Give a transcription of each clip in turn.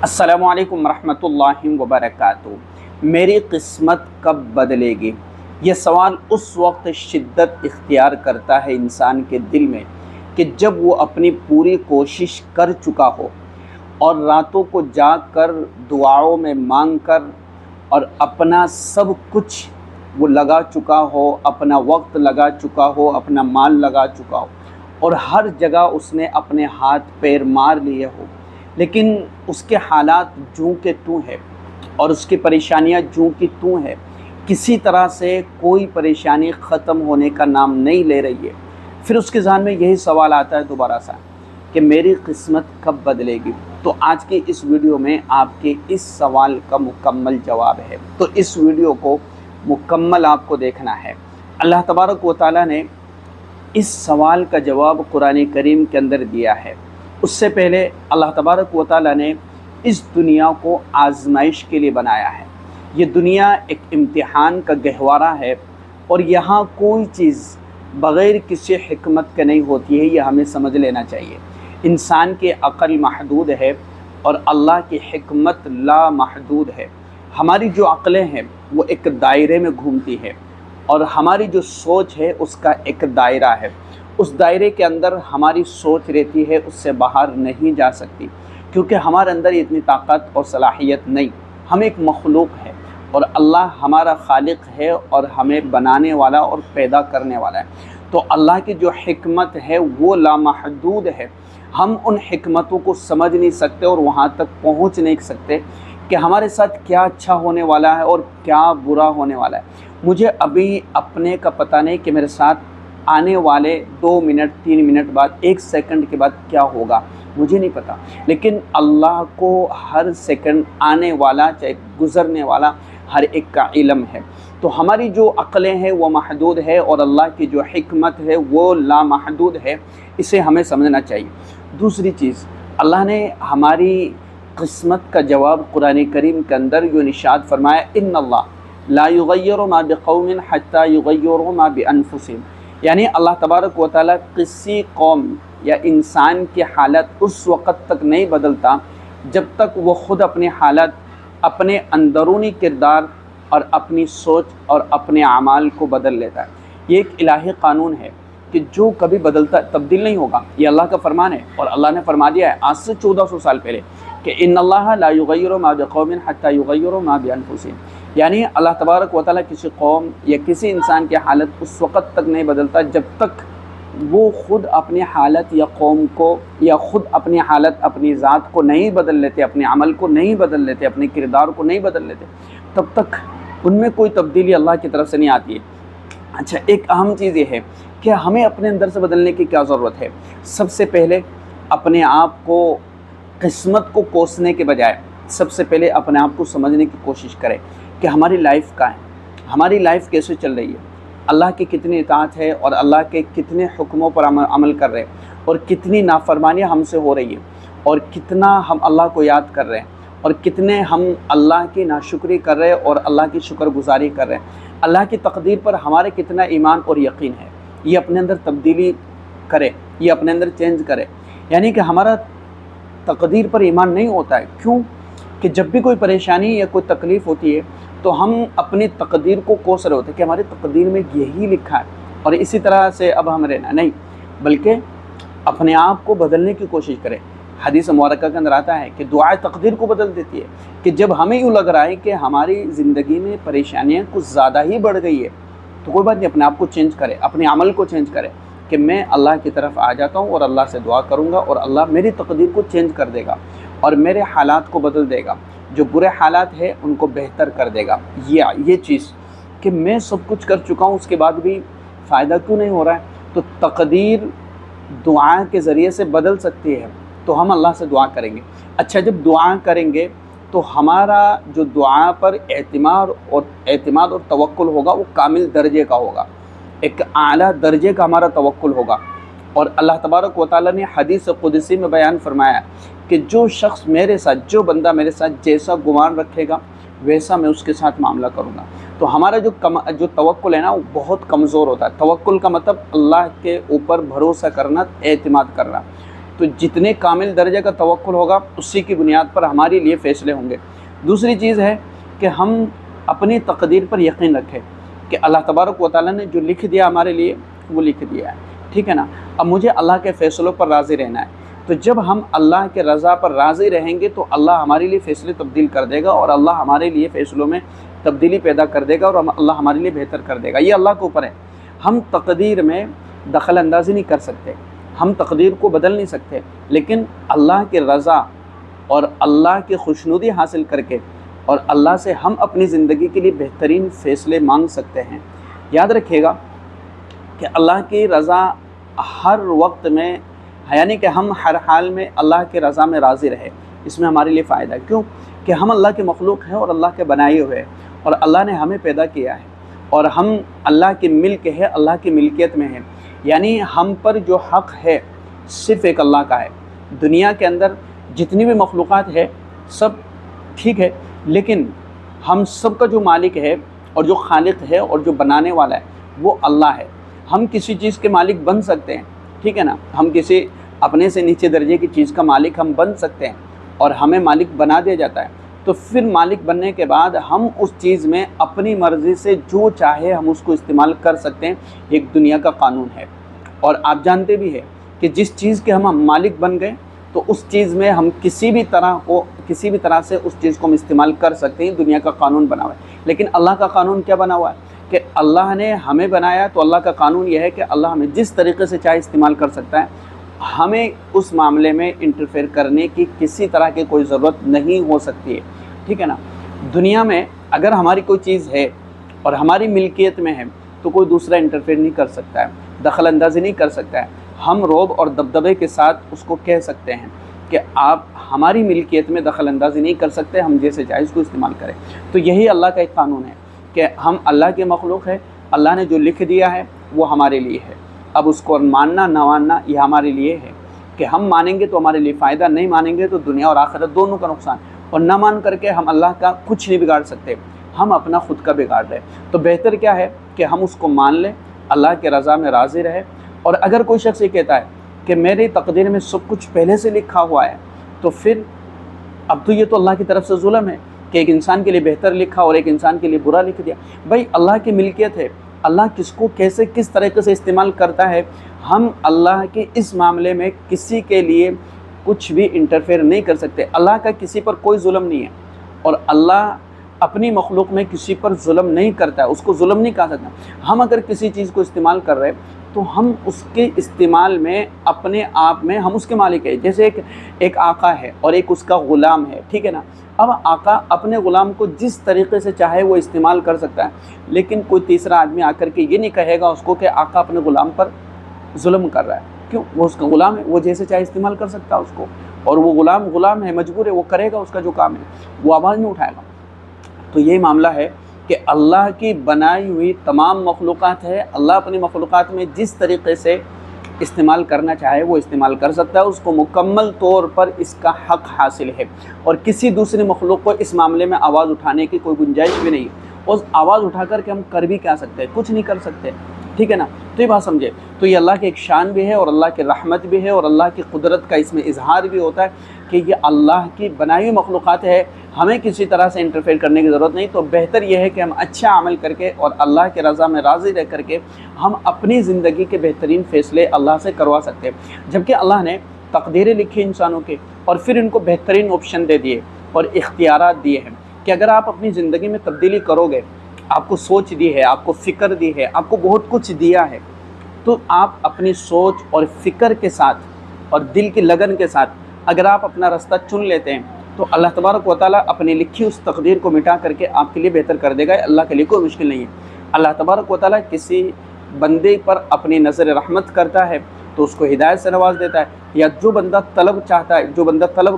السلام علیکم ورحمۃ اللہ وبرکاتہ۔ میری قسمت کب بدلے گی؟ یہ سوال اس وقت شدت اختیار کرتا ہے انسان کے دل میں کہ جب وہ اپنی پوری کوشش کر چکا ہو اور راتوں کو جاگ کر دعاؤں میں مانگ کر اور اپنا سب کچھ وہ لگا چکا ہو، اپنا وقت لگا چکا ہو، اپنا مال لگا چکا ہو اور ہر جگہ اس نے اپنے ہاتھ پیر مار لیے ہو، لیکن اس کے حالات جوں کہ توں ہے اور اس کی پریشانیاں جوں کی توں ہے، کسی طرح سے کوئی پریشانی ختم ہونے کا نام نہیں لے رہی ہے۔ پھر اس کے ذہن میں یہی سوال آتا ہے دوبارہ سے کہ میری قسمت کب بدلے گی؟ تو آج کی اس ویڈیو میں آپ کے اس سوال کا مکمل جواب ہے، تو اس ویڈیو کو مکمل آپ کو دیکھنا ہے۔ اللہ تبارک و تعالیٰ نے اس سوال کا جواب قرآن کریم کے اندر دیا ہے۔ اس سے پہلے اللہ تبارک و تعالیٰ نے اس دنیا کو آزمائش کے لیے بنایا ہے۔ یہ دنیا ایک امتحان کا گہوارہ ہے اور یہاں کوئی چیز بغیر کسی حکمت کے نہیں ہوتی ہے، یہ ہمیں سمجھ لینا چاہیے۔ انسان کی عقل محدود ہے اور اللہ کی حکمت لامحدود ہے۔ ہماری جو عقلیں ہیں وہ ایک دائرے میں گھومتی ہے اور ہماری جو سوچ ہے اس کا ایک دائرہ ہے، اس دائرے کے اندر ہماری سوچ رہتی ہے، اس سے باہر نہیں جا سکتی، کیونکہ ہمارے اندر اتنی طاقت اور صلاحیت نہیں۔ ہم ایک مخلوق ہے اور اللہ ہمارا خالق ہے اور ہمیں بنانے والا اور پیدا کرنے والا ہے۔ تو اللہ کی جو حکمت ہے وہ لامحدود ہے۔ ہم ان حکمتوں کو سمجھ نہیں سکتے اور وہاں تک پہنچ نہیں سکتے کہ ہمارے ساتھ کیا اچھا ہونے والا ہے اور کیا برا ہونے والا ہے۔ مجھے ابھی اپنے کا پتہ نہیں کہ میرے ساتھ آنے والے 2 منٹ 3 منٹ بعد 1 سیکنڈ کے بعد کیا ہوگا، مجھے نہیں پتہ، لیکن اللہ کو ہر سیکنڈ آنے والا چاہے گزرنے والا ہر ایک کا علم ہے۔ تو ہماری جو عقلیں ہیں وہ محدود ہے اور اللہ کی جو حکمت ہے وہ لامحدود ہے، اسے ہمیں سمجھنا چاہیے۔ دوسری چیز، اللہ نے ہماری قسمت کا جواب قرآن کریم کے اندر یوں ارشاد فرمایا، ان اللہ لا یغیر ما بقوم حتی یغیروا ما بانفسہم، یعنی اللہ تبارک و تعالیٰ کسی قوم یا انسان کی حالت اس وقت تک نہیں بدلتا جب تک وہ خود اپنی حالت، اپنے اندرونی کردار اور اپنی سوچ اور اپنے اعمال کو بدل لیتا ہے۔ یہ ایک الہی قانون ہے کہ جو کبھی بدلتا تبدیل نہیں ہوگا، یہ اللہ کا فرمان ہے اور اللہ نے فرما دیا ہے آج سے 1400 سال پہلے کہ ان اللہ لا یغیر ما بقوم حتی یغیروا ما بانفسہم، یعنی اللہ تبارک و تعالیٰ کسی قوم یا کسی انسان کی حالت اس وقت تک نہیں بدلتا جب تک وہ خود اپنی حالت یا قوم کو یا خود اپنی حالت اپنی ذات کو نہیں بدل لیتے، اپنے عمل کو نہیں بدل لیتے، اپنے کردار کو نہیں بدل لیتے، تب تک ان میں کوئی تبدیلی اللہ کی طرف سے نہیں آتی ہے۔ اچھا، ایک اہم چیز یہ ہے کہ ہمیں اپنے اندر سے بدلنے کی کیا ضرورت ہے؟ سب سے پہلے اپنے آپ کو، قسمت کو کوسنے کے بجائے سب سے پہلے اپنے آپ کو سمجھنے کی کوشش کریں کہ ہماری لائف کا ہے، ہماری لائف کیسے چل رہی ہے، اللہ کی کتنی اطاعت ہے اور اللہ کے کتنے حکموں پر عمل کر رہے ہیں اور کتنی نافرمانیاں ہم سے ہو رہی ہیں اور کتنا ہم اللہ کو یاد کر رہے ہیں اور کتنے ہم اللہ کی ناشکری کر رہے ہیں اور اللہ کی شکر گزاری کر رہے ہیں۔ اللہ کی تقدیر پر ہمارے کتنا ایمان اور یقین ہے، یہ اپنے اندر تبدیلی کرے، یہ اپنے اندر چینج کرے۔ یعنی کہ ہمارا تقدیر پر ایمان نہیں ہوتا ہے، کیوں کہ جب بھی کوئی پریشانی یا کوئی تکلیف ہوتی ہے تو ہم اپنی تقدیر کو کوس رہے ہوتے ہیں کہ ہماری تقدیر میں یہی لکھا ہے اور اسی طرح سے اب ہم رہنا نہیں، بلکہ اپنے آپ کو بدلنے کی کوشش کریں۔ حدیث مبارکہ کے اندر آتا ہے کہ دعائیں تقدیر کو بدل دیتی ہے، کہ جب ہمیں یوں لگ رہا ہے کہ ہماری زندگی میں پریشانیاں کچھ زیادہ ہی بڑھ گئی ہے تو کوئی بات نہیں، اپنے آپ کو چینج کرے، اپنے عمل کو چینج کرے کہ میں اللہ کی طرف آ جاتا ہوں اور اللہ سے دعا کروں گا اور اللہ میری تقدیر کو چینج کر دے گا اور میرے حالات کو بدل دے گا، جو برے حالات ہیں ان کو بہتر کر دے گا۔ یہ چیز کہ میں سب کچھ کر چکا ہوں اس کے بعد بھی فائدہ کیوں نہیں ہو رہا ہے؟ تو تقدیر دعا کے ذریعے سے بدل سکتی ہے، تو ہم اللہ سے دعا کریں گے۔ اچھا، جب دعا کریں گے تو ہمارا جو دعا پر اعتماد اور توکل ہوگا وہ کامل درجے کا ہوگا، ایک اعلیٰ درجے کا ہمارا توکل ہوگا۔ اور اللہ تبارک و تعالیٰ نے حدیث قدسی میں بیان فرمایا کہ جو شخص میرے ساتھ، جو بندہ میرے ساتھ جیسا گمان رکھے گا ویسا میں اس کے ساتھ معاملہ کروں گا۔ تو ہمارا جو توکل ہے نا وہ بہت کمزور ہوتا ہے۔ توکل کا مطلب اللہ کے اوپر بھروسہ کرنا، اعتماد کرنا۔ تو جتنے کامل درجے کا توکل ہوگا اسی کی بنیاد پر ہمارے لیے فیصلے ہوں گے۔ دوسری چیز ہے کہ ہم اپنی تقدیر پر یقین رکھیں کہ اللہ تبارک و تعالیٰ نے جو لکھ دیا ہمارے لیے وہ لکھ دیا ہے، ٹھیک ہے نا۔ اب مجھے اللہ کے فیصلوں پر راضی رہنا ہے، تو جب ہم اللہ کے رضا پر راضی رہیں گے تو اللہ ہمارے لیے فیصلے تبدیل کر دے گا، اور اللہ ہمارے لیے فیصلوں میں تبدیلی پیدا کر دے گا، اور اللہ ہمارے لیے بہتر کر دے گا۔ یہ اللہ کے اوپر ہے۔ ہم تقدیر میں دخل اندازی نہیں کر سکتے، ہم تقدیر کو بدل نہیں سکتے، لیکن اللہ کے رضا اور اللہ کی خوشنودی حاصل کر کے اور اللہ سے ہم اپنی زندگی کے لیے بہترین فیصلے مانگ سکتے ہیں۔ یاد رکھیے گا کہ اللہ کی رضا ہر وقت میں، یعنی کہ ہم ہر حال میں اللہ کے رضا میں راضی رہے، اس میں ہمارے لیے فائدہ ہے۔ کیوں کہ ہم اللہ کے مخلوق ہیں اور اللہ کے بنائے ہوئے ہیں، اور اللہ نے ہمیں پیدا کیا ہے، اور ہم اللہ کی ملک ہے، اللہ کی ملکیت میں ہے، یعنی ہم پر جو حق ہے صرف ایک اللہ کا ہے۔ دنیا کے اندر جتنی بھی مخلوقات ہے سب ٹھیک ہے، لیکن ہم سب کا جو مالک ہے اور جو خالق ہے اور جو بنانے والا ہے وہ اللہ ہے۔ ہم کسی چیز کے مالک بن سکتے ہیں، ٹھیک ہے نا، ہم کسی اپنے سے نیچے درجے کی چیز کا مالک ہم بن سکتے ہیں اور ہمیں مالک بنا دیا جاتا ہے، تو پھر مالک بننے کے بعد ہم اس چیز میں اپنی مرضی سے جو چاہے ہم اس کو استعمال کر سکتے ہیں۔ ایک دنیا کا قانون ہے، اور آپ جانتے بھی ہیں کہ جس چیز کے ہم مالک بن گئے تو اس چیز میں ہم کسی بھی طرح سے اس چیز کو ہم استعمال کر سکتے ہیں۔ دنیا کا قانون بنا ہوا ہے، لیکن اللہ کا قانون کیا بنا ہوا ہے کہ اللہ نے ہمیں بنایا، تو اللہ کا قانون یہ ہے کہ اللہ ہمیں جس طریقے سے چاہے استعمال کر سکتا ہے، ہمیں اس معاملے میں انٹرفیئر کرنے کی کسی طرح کی کوئی ضرورت نہیں ہو سکتی ہے، ٹھیک ہے نا۔ دنیا میں اگر ہماری کوئی چیز ہے اور ہماری ملکیت میں ہے تو کوئی دوسرا انٹرفیئر نہیں کر سکتا ہے، دخل اندازی نہیں کر سکتا ہے۔ ہم رعب اور دبدبے کے ساتھ اس کو کہہ سکتے ہیں کہ آپ ہماری ملکیت میں دخل اندازی نہیں کر سکتے، ہم جیسے چاہے اس کو استعمال کریں۔ تو یہی اللہ کا ایک قانون ہے کہ ہم اللہ کے مخلوق ہیں، اللہ نے جو لکھ دیا ہے وہ ہمارے لیے ہے۔ اب اس کو ماننا نہ ماننا یہ ہمارے لیے ہے کہ ہم مانیں گے تو ہمارے لیے فائدہ، نہیں مانیں گے تو دنیا اور آخرت دونوں کا نقصان، اور نہ مان کر کے ہم اللہ کا کچھ نہیں بگاڑ سکتے، ہم اپنا خود کا بگاڑ رہے۔ تو بہتر کیا ہے کہ ہم اس کو مان لیں، اللہ کے رضا میں راضی رہے۔ اور اگر کوئی شخص یہ کہتا ہے کہ میری تقدیر میں سب کچھ پہلے سے لکھا ہوا ہے، تو پھر اب تو یہ تو اللہ کی طرف سے ظلم ہے کہ ایک انسان کے لیے بہتر لکھا اور ایک انسان کے لیے برا لکھ دیا۔ بھائی اللہ کی ملکیت ہے، اللہ کس کو کیسے کس طریقے سے استعمال کرتا ہے، ہم اللہ کے اس معاملے میں کسی کے لیے کچھ بھی انٹرفیئر نہیں کر سکتے۔ اللہ کا کسی پر کوئی ظلم نہیں ہے، اور اللہ اپنی مخلوق میں کسی پر ظلم نہیں کرتا ہے، اس کو ظلم نہیں کہا سکتا۔ ہم اگر کسی چیز کو استعمال کر رہے تو ہم اس کے استعمال میں اپنے آپ میں ہم اس کے مالک ہیں۔ جیسے ایک آقا ہے اور ایک اس کا غلام ہے، ٹھیک ہے نا۔ اب آقا اپنے غلام کو جس طریقے سے چاہے وہ استعمال کر سکتا ہے، لیکن کوئی تیسرا آدمی آ کر کے یہ نہیں کہے گا اس کو کہ آقا اپنے غلام پر ظلم کر رہا ہے۔ کیوں؟ وہ اس کا غلام ہے، وہ جیسے چاہے استعمال کر سکتا ہے اس کو، اور وہ غلام ہے، مجبور ہے، وہ کرے گا اس کا جو کام ہے، وہ آواز نہیں اٹھائے گا۔ تو یہی معاملہ ہے کہ اللہ کی بنائی ہوئی تمام مخلوقات ہے، اللہ اپنی مخلوقات میں جس طریقے سے استعمال کرنا چاہے وہ استعمال کر سکتا ہے، اس کو مکمل طور پر اس کا حق حاصل ہے، اور کسی دوسری مخلوق کو اس معاملے میں آواز اٹھانے کی کوئی گنجائش بھی نہیں ہے۔ اور آواز اٹھا کر کے ہم کر بھی کیا سکتے ہیں؟ کچھ نہیں کر سکتے، ٹھیک ہے نا۔ تو یہ بات سمجھے، تو یہ اللہ کی ایک شان بھی ہے اور اللہ کی رحمت بھی ہے اور اللہ کی قدرت کا اس میں اظہار بھی ہوتا ہے کہ یہ اللہ کی بنائی ہوئی مخلوقات ہے، ہمیں کسی طرح سے انٹرفیئر کرنے کی ضرورت نہیں۔ تو بہتر یہ ہے کہ ہم اچھا عمل کر کے اور اللہ کے رضا میں راضی رہ کر کے ہم اپنی زندگی کے بہترین فیصلے اللہ سے کروا سکتے ہیں۔ جبکہ اللہ نے تقدیریں لکھی انسانوں کے اور پھر ان کو بہترین آپشن دے دیے اور اختیارات دیے ہیں کہ اگر آپ اپنی زندگی میں تبدیلی کرو گے، آپ کو سوچ دی ہے، آپ کو فکر دی ہے، آپ کو بہت کچھ دیا ہے، تو آپ اپنی سوچ اور فکر کے ساتھ اور دل کی لگن کے ساتھ اگر آپ اپنا راستہ چن لیتے ہیں تو اللہ تبارک و تعالیٰ اپنی لکھی اس تقدیر کو مٹا کر کے آپ کے لیے بہتر کر دے گا۔ اللہ کے لیے کوئی مشکل نہیں ہے۔ اللہ تبارک و تعالیٰ کسی بندے پر اپنی نظر رحمت کرتا ہے تو اس کو ہدایت سے نواز دیتا ہے، یا جو بندہ طلب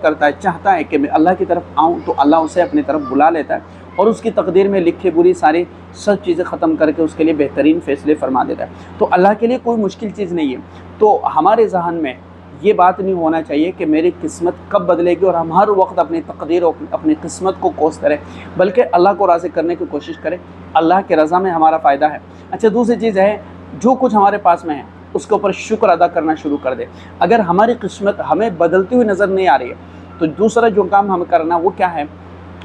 کرتا ہے چاہتا ہے کہ میں اللہ کی طرف آؤں تو اللہ اسے اپنی طرف بلا لیتا ہے اور اس کی تقدیر میں لکھی بری ساری سب چیزیں ختم کر کے اس کے لیے بہترین فیصلے فرما دیتا ہے۔ تو اللہ کے لیے کوئی مشکل چیز نہیں ہے۔ تو ہمارے ذہن میں یہ بات نہیں ہونا چاہیے کہ میری قسمت کب بدلے گی اور ہم ہر وقت اپنی تقدیر اور اپنی قسمت کو کوس کریں، بلکہ اللہ کو راضی کرنے کی کوشش کریں۔ اللہ کے رضا میں ہمارا فائدہ ہے۔ اچھا، دوسری چیز ہے جو کچھ ہمارے پاس میں ہے اس کے اوپر شکر ادا کرنا شروع کر دیں۔ اگر ہماری قسمت ہمیں بدلتی ہوئی نظر نہیں آ رہی ہے تو دوسرا جو کام ہمیں کرنا وہ کیا ہے؟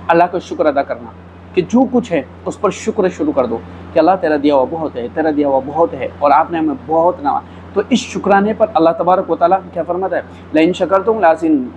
اللہ کا شکر ادا کرنا، کہ جو کچھ ہے اس پر شکر شروع کر دو کہ اللہ تیرا دیا ہوا بہت ہے، تیرا دیا ہوا بہت ہے، اور آپ نے ہمیں بہت نوازا۔ تو اس شکرانے پر اللہ تبارک و تعالیٰ کیا فرماتا ہے؟ لئن شکرتم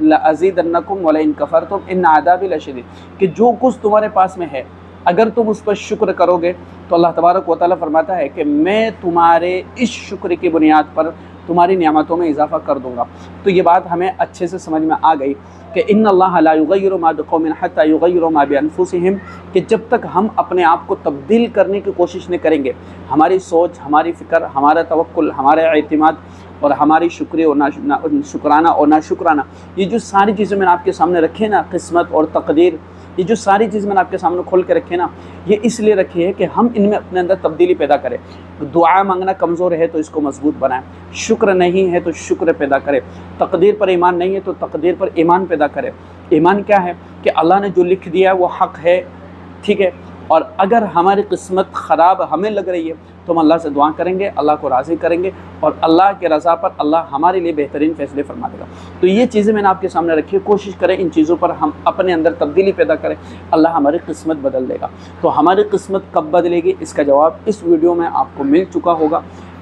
لازیدنکم ولئن کفرتم ان عذابی لشدید، کہ جو کچھ تمہارے پاس میں ہے اگر تم اس پر شکر کرو گے تو اللہ تبارک و تعالیٰ فرماتا ہے کہ میں تمہارے اس شکر کی بنیاد پر تمہاری نعمتوں میں اضافہ کر دوں گا۔ تو یہ بات ہمیں اچھے سے سمجھ میں آ گئی کہ ان اللہ لا یغیر ما بقوم حتی یغیروا ما بانفسہم، کہ جب تک ہم اپنے آپ کو تبدیل کرنے کی کوشش نہیں کریں گے، ہماری سوچ، ہماری فکر، ہمارا توکل، ہمارا اعتماد اور ہماری شکرانہ اور ناشکرانہ، یہ جو ساری چیزیں میں نے آپ کے سامنے رکھی نا، قسمت اور تقدیر، یہ جو ساری چیزیں میں نے آپ کے سامنے کھول کے رکھی نا، یہ اس لیے رکھی ہے کہ ہم ان میں اپنے اندر تبدیلی پیدا کریں۔ دعا مانگنا کمزور ہے تو اس کو مضبوط بنائیں، شکر نہیں ہے تو شکر پیدا کرے، تقدیر پر ایمان نہیں ہے تو تقدیر پر ایمان پیدا کرے۔ ایمان کیا ہے؟ کہ اللہ نے جو لکھ دیا وہ حق ہے، ٹھیک ہے، اور اگر ہماری قسمت خراب ہمیں لگ رہی ہے تو ہم اللہ سے دعا کریں گے، اللہ کو راضی کریں گے، اور اللہ کے رضا پر اللہ ہمارے لیے بہترین فیصلے فرما دے گا۔ تو یہ چیزیں میں نے آپ کے سامنے رکھی ہے، کوشش کریں ان چیزوں پر ہم اپنے اندر تبدیلی پیدا کریں، اللہ ہماری قسمت بدل دے گا۔ تو ہماری قسمت کب بدلے گی، اس کا جواب اس ویڈیو میں آپ کو مل چکا ہوگا۔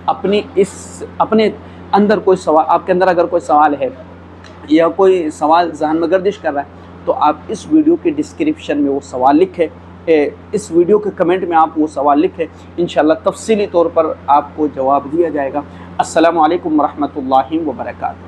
اپنے اندر کوئی سوال، آپ کے اندر اگر کوئی سوال ہے یا کوئی سوال ذہن میں گردش کر رہا ہے تو آپ اس ویڈیو کے ڈسکرپشن میں وہ سوال لکھیں، اس ویڈیو کے کمنٹ میں آپ وہ سوال لکھیں، انشاءاللہ تفصیلی طور پر آپ کو جواب دیا جائے گا۔ السلام علیکم ورحمۃ اللہ وبرکاتہ۔